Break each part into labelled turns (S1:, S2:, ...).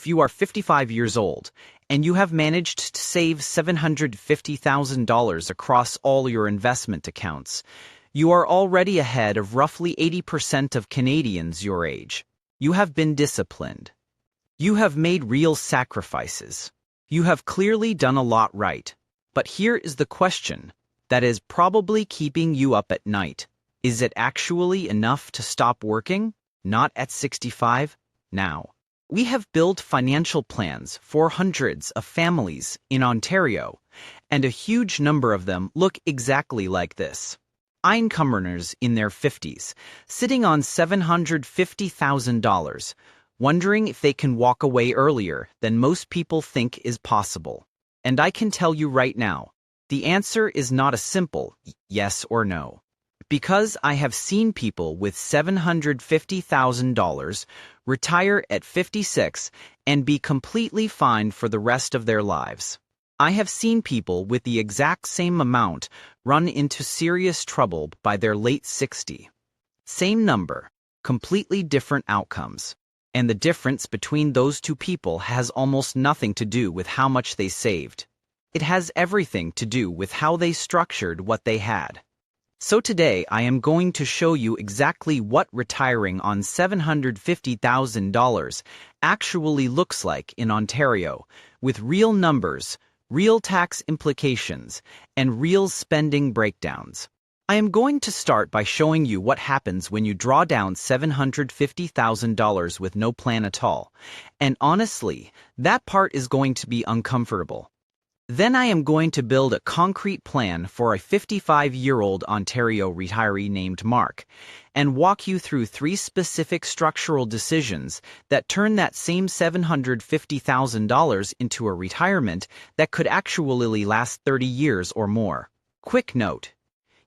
S1: you are 55 years old and you have managed to save $750,000 across all your investment accounts, you are already ahead of roughly 80% of Canadians your age. You have been disciplined. You have made real sacrifices. You have clearly done a lot right. But here is the question that is probably keeping you up at night. Is it actually enough to stop working? Not at 65? Now. We have built financial plans for hundreds of families in Ontario, and a huge number of them look exactly like this. Income earners in their 50s, sitting on $750,000, wondering if they can walk away earlier than most people think is possible. And I can tell you right now, the answer is not a simple yes or no. Because I have seen people with $750,000 retire at 56 and be completely fine for the rest of their lives. I have seen people with the exact same amount run into serious trouble by their late 60s. Same number, completely different outcomes. And the difference between those two people has almost nothing to do with how much they saved. It has everything to do with how they structured what they had. So today I am going to show you exactly what retiring on $750,000 actually looks like in Ontario, with real numbers, real tax implications, and real spending breakdowns. I am going to start by showing you what happens when you draw down $750,000 with no plan at all, and honestly, that part is going to be uncomfortable. Then I am going to build a concrete plan for a 55-year-old Ontario retiree named Mark, and walk you through 3 specific structural decisions that turn that same $750,000 into a retirement that could actually last 30 years or more. Quick note: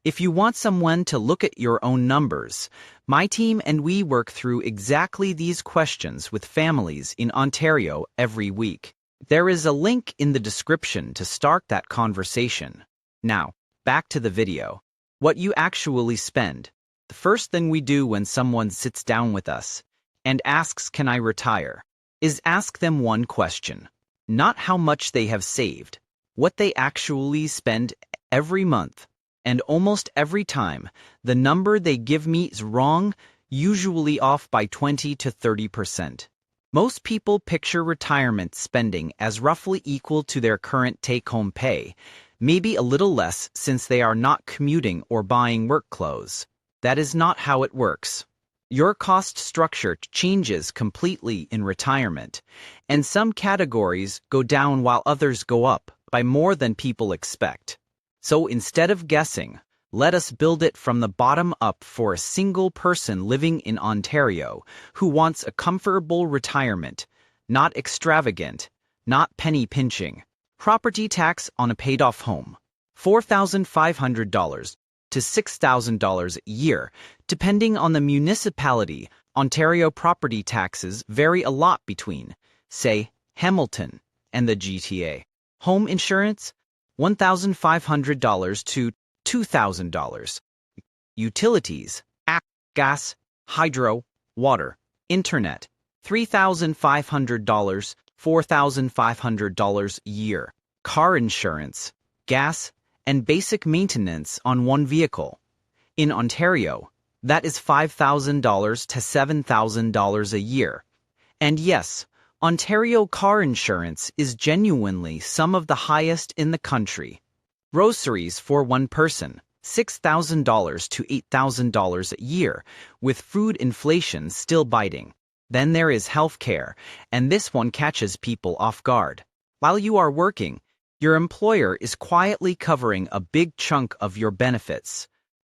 S1: if you want someone to look at your own numbers, my team and we work through exactly these questions with families in Ontario every week. There is a link in the description to start that conversation. Now, back to the video. What you actually spend. The first thing we do when someone sits down with us and asks, "Can I retire?" is ask them one question. Not how much they have saved, what they actually spend every month. And almost every time, the number they give me is wrong, usually off by 20 to 30%. Most people picture retirement spending as roughly equal to their current take-home pay, maybe a little less since they are not commuting or buying work clothes. That is not how it works. Your cost structure changes completely in retirement, and some categories go down while others go up by more than people expect. So instead of guessing, let us build it from the bottom up for a single person living in Ontario who wants a comfortable retirement, not extravagant, not penny-pinching. Property tax on a paid-off home, $4,500 to $6,000 a year, depending on the municipality. Ontario property taxes vary a lot between, say, Hamilton and the GTA. Home insurance, $1,500 to $2,000. Utilities, gas, hydro, water, internet, $3,500, $4,500 a year. Car insurance, gas, and basic maintenance on one vehicle. In Ontario, that is $5,000 to $7,000 a year. And yes, Ontario car insurance is genuinely some of the highest in the country. Groceries for one person, $6,000 to $8,000 a year, with food inflation still biting. Then there is healthcare, and this one catches people off guard. While you are working, your employer is quietly covering a big chunk of your benefits.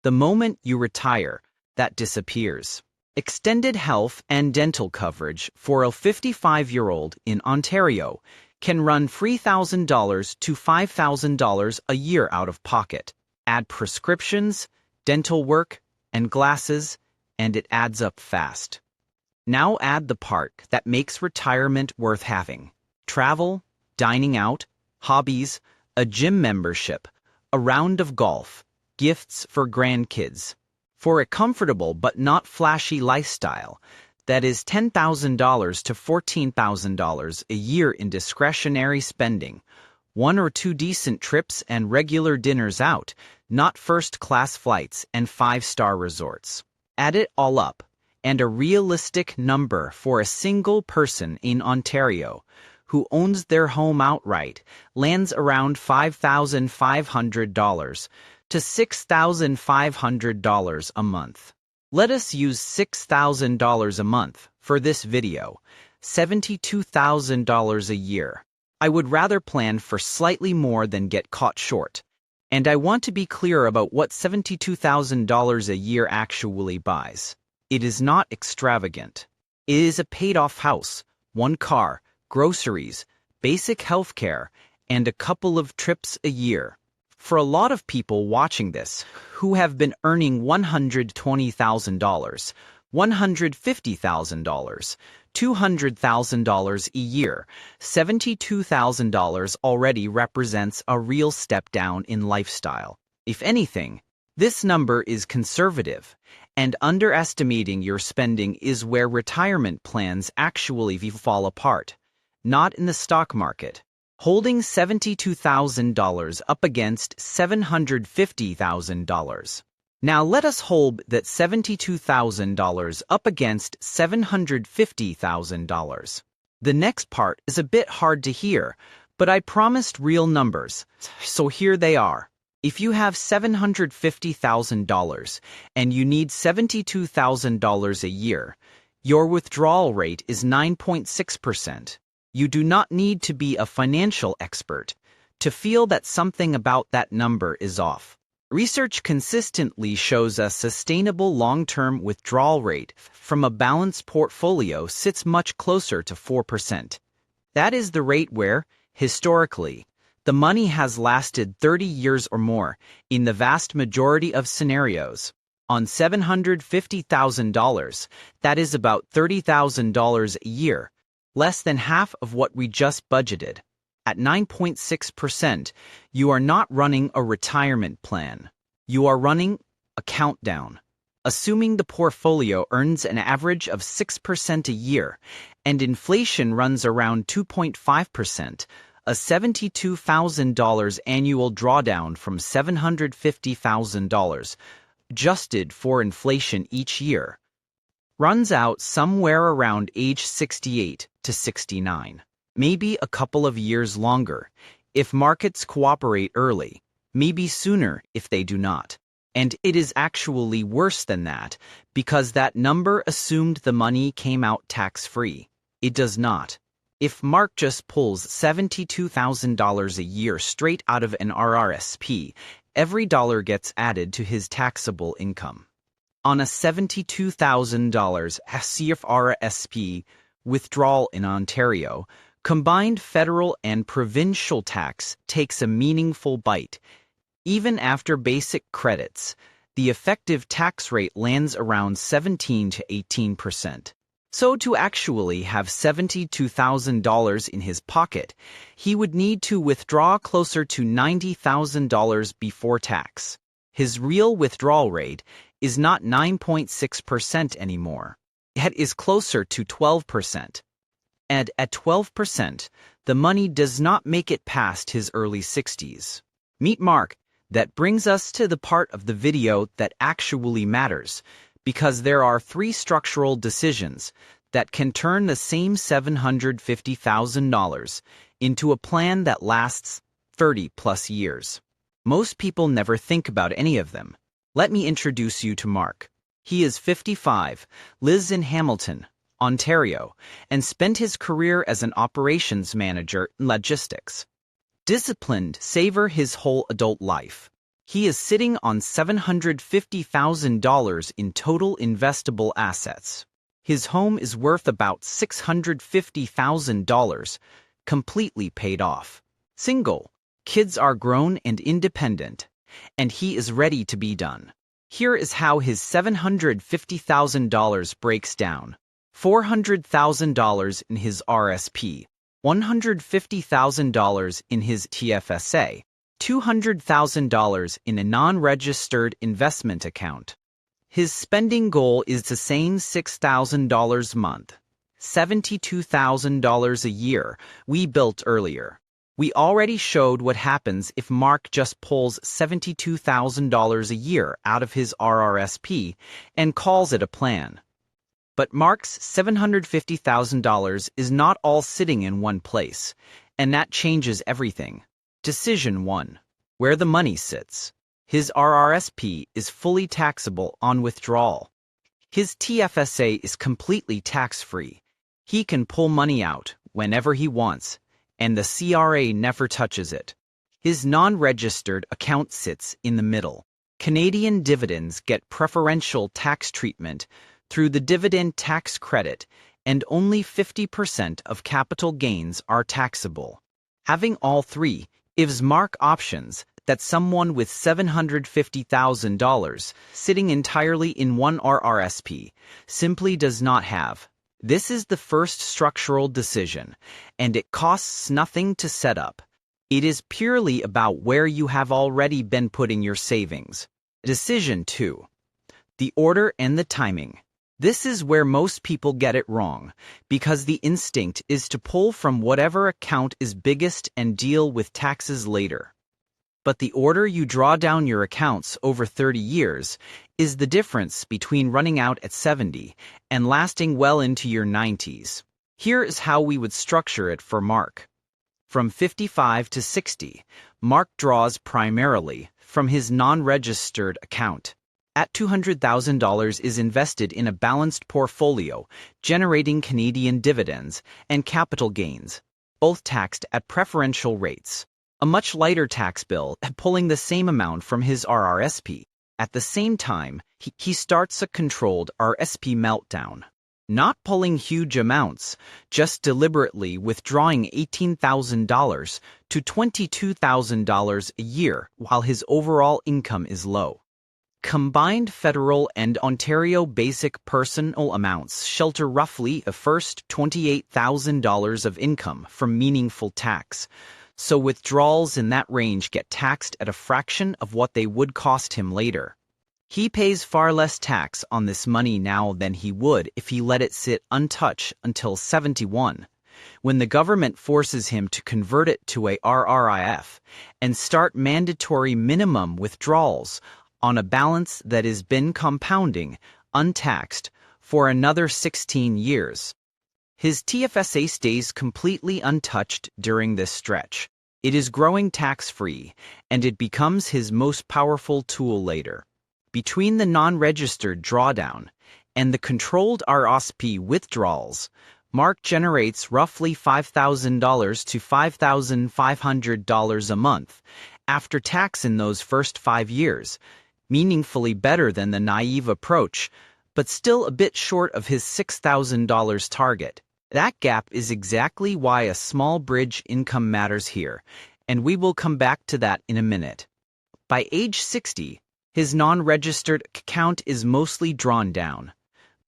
S1: The moment you retire, that disappears. Extended health and dental coverage for a 55-year-old in Ontario can run $3,000 to $5,000 a year out of pocket. Add prescriptions, dental work, and glasses, and it adds up fast. Now add the part that makes retirement worth having: travel, dining out, hobbies, a gym membership, a round of golf, gifts for grandkids. For a comfortable but not flashy lifestyle, That is $10,000 to $14,000 a year in discretionary spending, 1 or 2 decent trips and regular dinners out, not first-class flights and 5-star resorts. Add it all up, and a realistic number for a single person in Ontario who owns their home outright lands around $5,500 to $6,500 a month. Let us use $6,000 a month for this video, $72,000 a year. I would rather plan for slightly more than get caught short. And I want to be clear about what $72,000 a year actually buys. It is not extravagant. It is a paid-off house, 1 car, groceries, basic health care, and a couple of trips a year. For a lot of people watching this who have been earning $120,000, $150,000, $200,000 a year, $72,000 already represents a real step down in lifestyle. If anything, this number is conservative, and underestimating your spending is where retirement plans actually fall apart, not in the stock market. Holding $72,000 up against $750,000. Now let us hold that $72,000 up against $750,000. The next part is a bit hard to hear, but I promised real numbers, so here they are. If you have $750,000 and you need $72,000 a year, your withdrawal rate is 9.6%. You do not need to be a financial expert to feel that something about that number is off. Research consistently shows a sustainable long-term withdrawal rate from a balanced portfolio sits much closer to 4%. That is the rate where, historically, the money has lasted 30 years or more in the vast majority of scenarios. On $750,000, that is about $30,000 a year, less than half of what we just budgeted. At 9.6%, you are not running a retirement plan. You are running a countdown. Assuming the portfolio earns an average of 6% a year, and inflation runs around 2.5%, a $72,000 annual drawdown from $750,000, adjusted for inflation each year, runs out somewhere around age 68 to 69. Maybe a couple of years longer, if markets cooperate early, maybe sooner if they do not. And it is actually worse than that, because that number assumed the money came out tax-free. It does not. If Mark just pulls $72,000 a year straight out of an RRSP, every dollar gets added to his taxable income. On a $72,000 RRSP withdrawal in Ontario, combined federal and provincial tax takes a meaningful bite. Even after basic credits, the effective tax rate lands around 17 to 18%. So to actually have $72,000 in his pocket, he would need to withdraw closer to $90,000 before tax. His real withdrawal rate is not 9.6% anymore. It is closer to 12%. And at 12%, the money does not make it past his early 60s. Meet Mark. That brings us to the part of the video that actually matters, because there are 3 structural decisions that can turn the same $750,000 into a plan that lasts 30-plus years. Most people never think about any of them. Let me introduce you to Mark. He is 55, lives in Hamilton, Ontario, and spent his career as an operations manager in logistics. Disciplined saver his whole adult life. He is sitting on $750,000 in total investable assets. His home is worth about $650,000, completely paid off. Single, kids are grown and independent, and he is ready to be done. Here is how his $750,000 breaks down. $400,000 in his RSP, $150,000 in his TFSA, $200,000 in a non-registered investment account. His spending goal is the same $6,000 a month, $72,000 a year we built earlier. We already showed what happens if Mark just pulls $72,000 a year out of his RRSP and calls it a plan. But Mark's $750,000 is not all sitting in one place, and that changes everything. Decision 1. Where the money sits. His RRSP is fully taxable on withdrawal. His TFSA is completely tax-free. He can pull money out whenever he wants, and the CRA never touches it. His non-registered account sits in the middle. Canadian dividends get preferential tax treatment through the dividend tax credit, and only 50% of capital gains are taxable. Having all three gives Mark options that someone with $750,000 sitting entirely in one RRSP simply does not have. This is the first structural decision, and it costs nothing to set up. It is purely about where you have already been putting your savings. Decision 2. The order and the timing. This is where most people get it wrong, because the instinct is to pull from whatever account is biggest and deal with taxes later. But the order you draw down your accounts over 30 years is the difference between running out at 70 and lasting well into your 90s. Here is how we would structure it for Mark. From 55 to 60, Mark draws primarily from his non-registered account. At $200,000 is invested in a balanced portfolio, generating Canadian dividends and capital gains, both taxed at preferential rates. A much lighter tax bill, pulling the same amount from his RRSP. At the same time, he starts a controlled RRSP meltdown. Not pulling huge amounts, just deliberately withdrawing $18,000 to $22,000 a year while his overall income is low. Combined federal and Ontario basic personal amounts shelter roughly a first $28,000 of income from meaningful tax, so withdrawals in that range get taxed at a fraction of what they would cost him later. He pays far less tax on this money now than he would if he let it sit untouched until 71, when the government forces him to convert it to a RRIF and start mandatory minimum withdrawals on a balance that has been compounding, untaxed, for another 16 years. His TFSA stays completely untouched during this stretch. It is growing tax-free, and it becomes his most powerful tool later. Between the non-registered drawdown and the controlled RRSP withdrawals, Mark generates roughly $5,000 to $5,500 a month after tax in those first 5 years, meaningfully better than the naive approach, but still a bit short of his $6,000 target. That gap is exactly why a small bridge income matters here, and we will come back to that in a minute. By age 60, his non-registered account is mostly drawn down,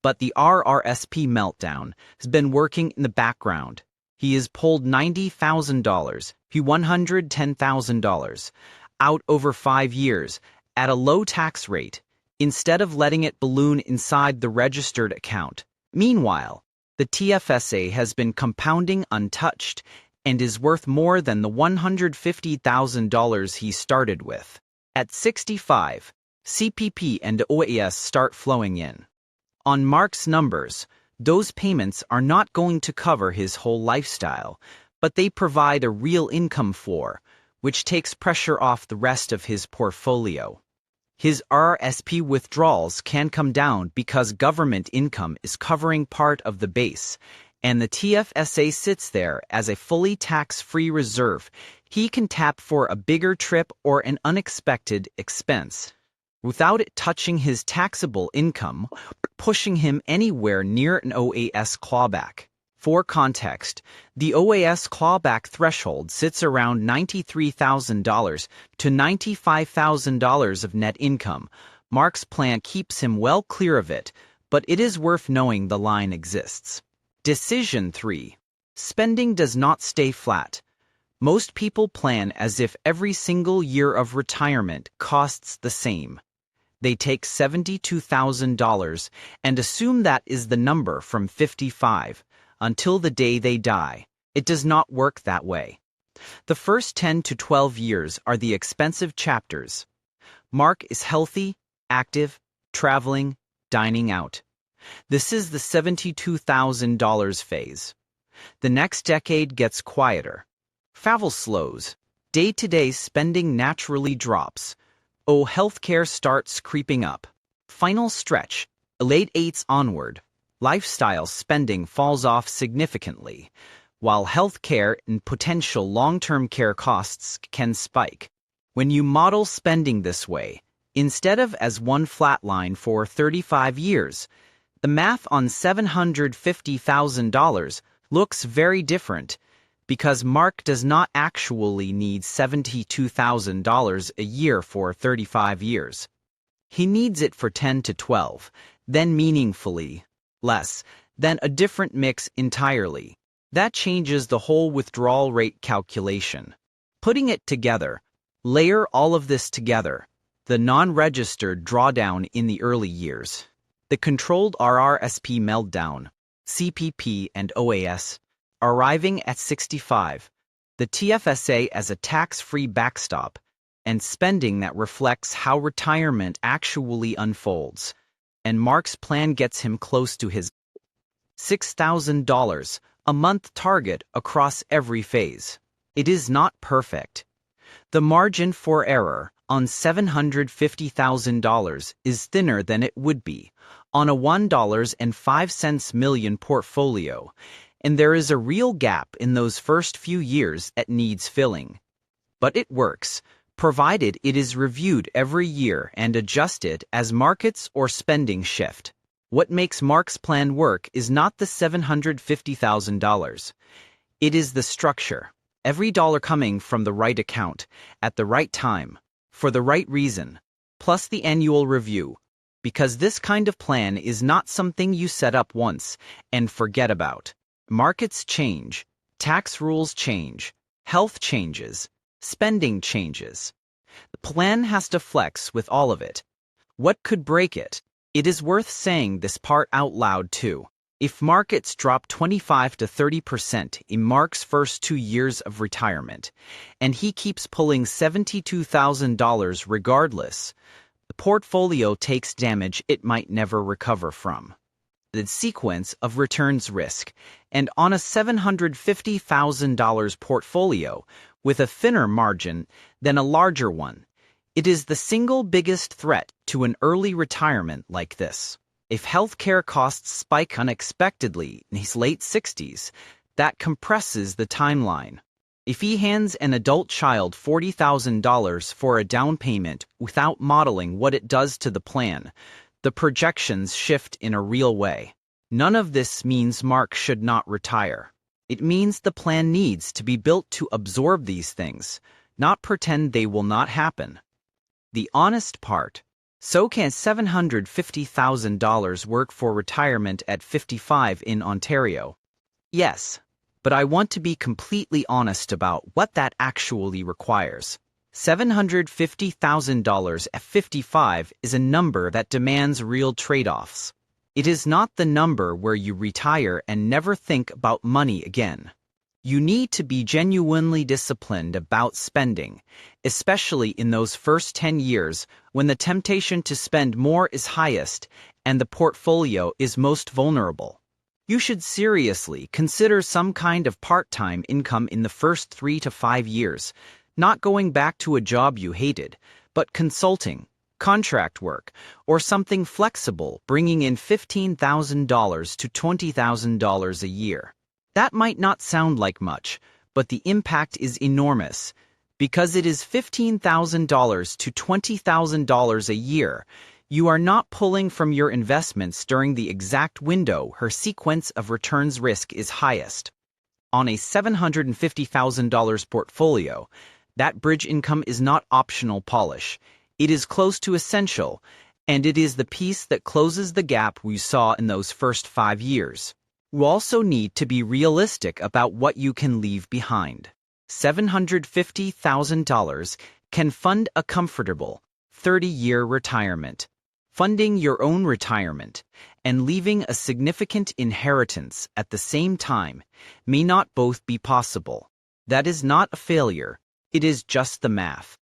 S1: but the RRSP meltdown has been working in the background. He has pulled $90,000 to $110,000 out over 5 years at a low tax rate, instead of letting it balloon inside the registered account. Meanwhile, the TFSA has been compounding untouched and is worth more than the $150,000 he started with. At 65, CPP and OAS start flowing in. On Mark's numbers, those payments are not going to cover his whole lifestyle, but they provide a real income floor, which takes pressure off the rest of his portfolio. His RRSP withdrawals can come down because government income is covering part of the base, and the TFSA sits there as a fully tax-free reserve he can tap for a bigger trip or an unexpected expense, without it touching his taxable income, pushing him anywhere near an OAS clawback. For context, the OAS clawback threshold sits around $93,000 to $95,000 of net income. Mark's plan keeps him well clear of it, but it is worth knowing the line exists. Decision 3. Spending does not stay flat. Most people plan as if every single year of retirement costs the same. They take $72,000 and assume that is the number from 55 until the day they die. It does not work that way. The first 10 to 12 years are the expensive chapters. Mark is healthy, active, traveling, dining out. This is the $72,000 phase. The next decade gets quieter. Travel slows. Day-to-day spending naturally drops. Healthcare starts creeping up. Final stretch, late 80s onward, lifestyle spending falls off significantly, while healthcare and potential long-term care costs can spike. When you model spending this way, instead of as one flat line for 35 years, the math on $750,000 looks very different because Mark does not actually need $72,000 a year for 35 years. He needs it for 10 to 12, then meaningfully less, then a different mix entirely. That changes the whole withdrawal rate calculation. Putting it together, layer all of this together, the non-registered drawdown in the early years, the controlled RRSP meltdown, CPP and OAS, arriving at 65, the TFSA as a tax-free backstop, and spending that reflects how retirement actually unfolds, and Mark's plan gets him close to his $6,000 a month target across every phase. It is not perfect. The margin for error on $750,000 is thinner than it would be on a $1.05 million portfolio, and there is a real gap in those first few years that needs filling. But it works, provided it is reviewed every year and adjusted as markets or spending shift. What makes Mark's plan work is not the $750,000. It is the structure. Every dollar coming from the right account, at the right time, for the right reason, plus the annual review. Because this kind of plan is not something you set up once and forget about. Markets change, tax rules change, health changes, spending changes. The plan has to flex with all of it. What could break it? It is worth saying this part out loud too. If markets drop 25 to 30% in Mark's first 2 years of retirement, and he keeps pulling $72,000 regardless, the portfolio takes damage it might never recover from. The sequence of returns risk, and on a $750,000 portfolio with a thinner margin than a larger one, it is the single biggest threat to an early retirement like this. If healthcare costs spike unexpectedly in his late 60s, that compresses the timeline. If he hands an adult child $40,000 for a down payment without modeling what it does to the plan, the projections shift in a real way. None of this means Mark should not retire. It means the plan needs to be built to absorb these things, not pretend they will not happen. The honest part. So can $750,000 work for retirement at 55 in Ontario? Yes, but I want to be completely honest about what that actually requires. $750,000 at 55 is a number that demands real trade-offs. It is not the number where you retire and never think about money again. You need to be genuinely disciplined about spending, especially in those first 10 years when the temptation to spend more is highest and the portfolio is most vulnerable. You should seriously consider some kind of part-time income in the first 3 to 5 years, not going back to a job you hated, but consulting, contract work, or something flexible bringing in $15,000 to $20,000 a year. That might not sound like much, but the impact is enormous, because it is $15,000 to $20,000 a year. You are not pulling from your investments during the exact window her sequence of returns risk is highest. On a $750,000 portfolio, that bridge income is not optional polish. It is close to essential, and it is the piece that closes the gap we saw in those first 5 years. You also need to be realistic about what you can leave behind. $750,000 can fund a comfortable 30-year retirement. Funding your own retirement and leaving a significant inheritance at the same time may not both be possible. That is not a failure, it is just the math.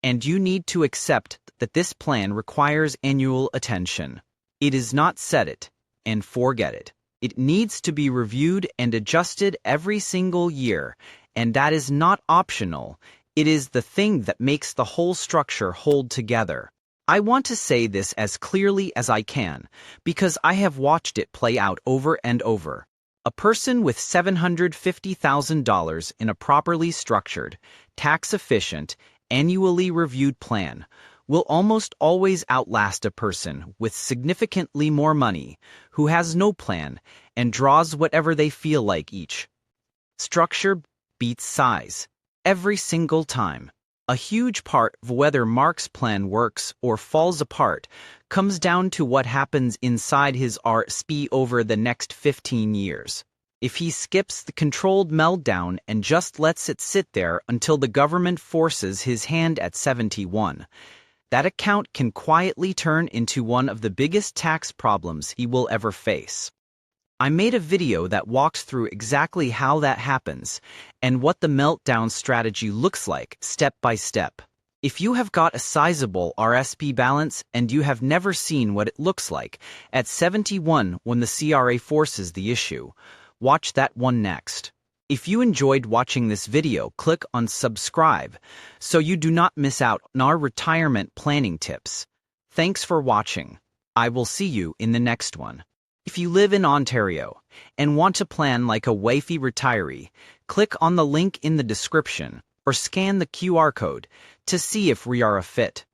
S1: And you need to accept that this plan requires annual attention. It is not set it and forget it. It needs to be reviewed and adjusted every single year, and that is not optional. It is the thing that makes the whole structure hold together. I want to say this as clearly as I can, because I have watched it play out over and over. A person with $750,000 in a properly structured, tax-efficient, annually reviewed plan will almost always outlast a person with significantly more money who has no plan and draws whatever they feel like each. Structure beats size. Every single time. A huge part of whether Mark's plan works or falls apart comes down to what happens inside his RRSP over the next 15 years. If he skips the controlled meltdown and just lets it sit there until the government forces his hand at 71, that account can quietly turn into one of the biggest tax problems he will ever face. I made a video that walks through exactly how that happens and what the meltdown strategy looks like step by step. If you have got a sizable RSP balance and you have never seen what it looks like at 71 when the CRA forces the issue, watch that one next. If you enjoyed watching this video, click on subscribe so you do not miss out on our retirement planning tips. Thanks for watching. I will see you in the next one. If you live in Ontario and want to plan like a wifey retiree, click on the link in the description or scan the QR code to see if we are a fit.